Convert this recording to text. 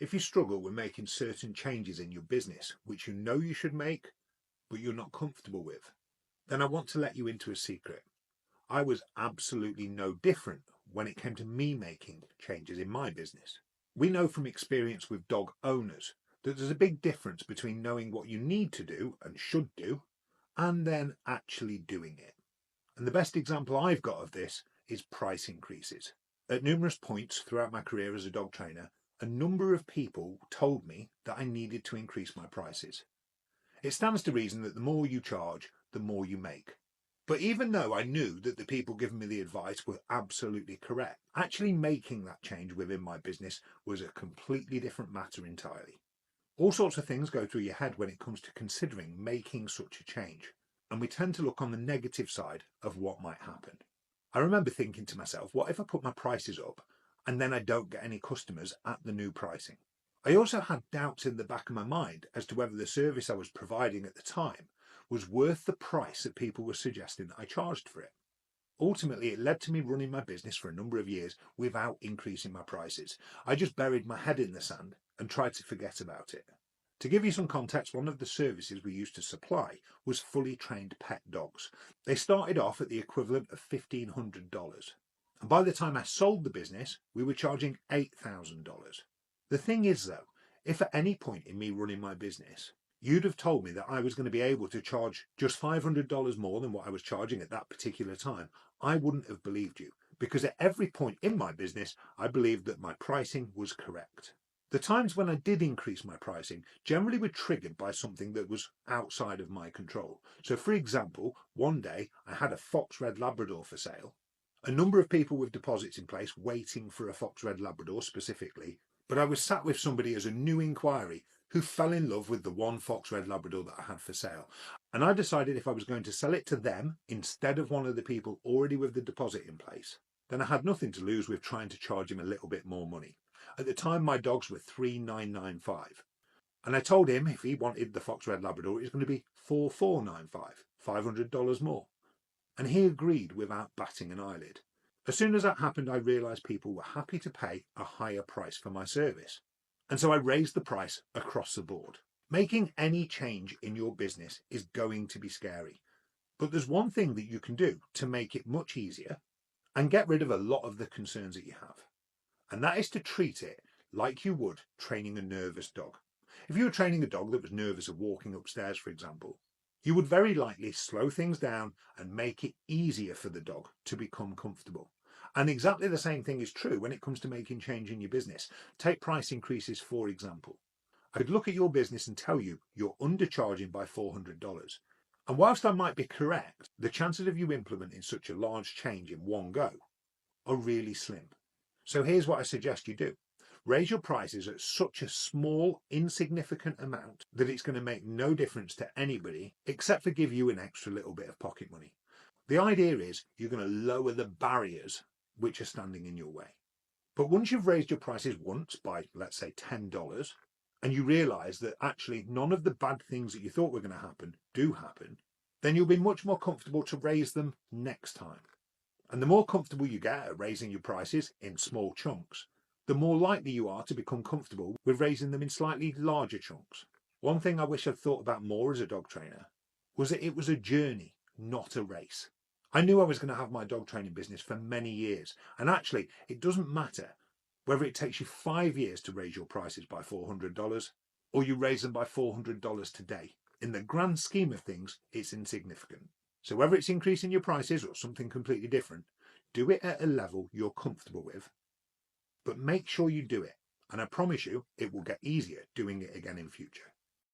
If you struggle with making certain changes in your business, which you know you should make, but you're not comfortable with, then I want to let you into a secret. I was absolutely no different when it came to me making changes in my business. We know from experience with dog owners that there's a big difference between knowing what you need to do and should do, and then actually doing it. And the best example I've got of this is price increases. At numerous points throughout my career as a dog trainer, a number of people told me that I needed to increase my prices. It stands to reason that the more you charge, the more you make. But even though I knew that the people giving me the advice were absolutely correct, actually making that change within my business was a completely different matter entirely. All sorts of things go through your head when it comes to considering making such a change, and we tend to look on the negative side of what might happen. I remember thinking to myself, what if I put my prices up and then I don't get any customers at the new pricing? I also had doubts in the back of my mind as to whether the service I was providing at the time was worth the price that people were suggesting that I charged for it. Ultimately, it led to me running my business for a number of years without increasing my prices. I just buried my head in the sand and tried to forget about it. To give you some context, one of the services we used to supply was fully trained pet dogs. They started off at the equivalent of $1,500. And by the time I sold the business, we were charging $8,000. The thing is though, if at any point in me running my business, you'd have told me that I was going to be able to charge just $500 more than what I was charging at that particular time, I wouldn't have believed you, because at every point in my business, I believed that my pricing was correct. The times when I did increase my pricing generally were triggered by something that was outside of my control. So for example, one day I had a Fox Red Labrador for sale. A number of people with deposits in place waiting for a Fox Red Labrador specifically, but I was sat with somebody as a new inquiry who fell in love with the one Fox Red Labrador that I had for sale. And I decided if I was going to sell it to them instead of one of the people already with the deposit in place, then I had nothing to lose with trying to charge him a little bit more money. At the time, my dogs were $3,995. And I told him if he wanted the Fox Red Labrador, it was going to be $4,495, $500 more. And he agreed without batting an eyelid. As soon as that happened, I realised people were happy to pay a higher price for my service. And so I raised the price across the board. Making any change in your business is going to be scary. But there's one thing that you can do to make it much easier and get rid of a lot of the concerns that you have. And that is to treat it like you would training a nervous dog. If you were training a dog that was nervous of walking upstairs, for example, you would very likely slow things down and make it easier for the dog to become comfortable. And exactly the same thing is true when it comes to making change in your business. Take price increases, for example. I could look at your business and tell you you're undercharging by $400. And whilst I might be correct, the chances of you implementing such a large change in one go are really slim. So here's what I suggest you do. Raise your prices at such a small, insignificant amount that it's going to make no difference to anybody except for give you an extra little bit of pocket money. The idea is you're going to lower the barriers which are standing in your way. But once you've raised your prices once by, let's say, $10, and you realise that actually none of the bad things that you thought were going to happen do happen, then you'll be much more comfortable to raise them next time. And the more comfortable you get at raising your prices in small chunks, the more likely you are to become comfortable with raising them in slightly larger chunks. One thing I wish I'd thought about more as a dog trainer was that it was a journey, not a race. I knew I was going to have my dog training business for many years, and actually it doesn't matter whether it takes you 5 years to raise your prices by $400 or you raise them by $400 today. In the grand scheme of things, it's insignificant. So whether it's increasing your prices or something completely different, do it at a level you're comfortable with, but make sure you do it. And I promise you, it will get easier doing it again in future.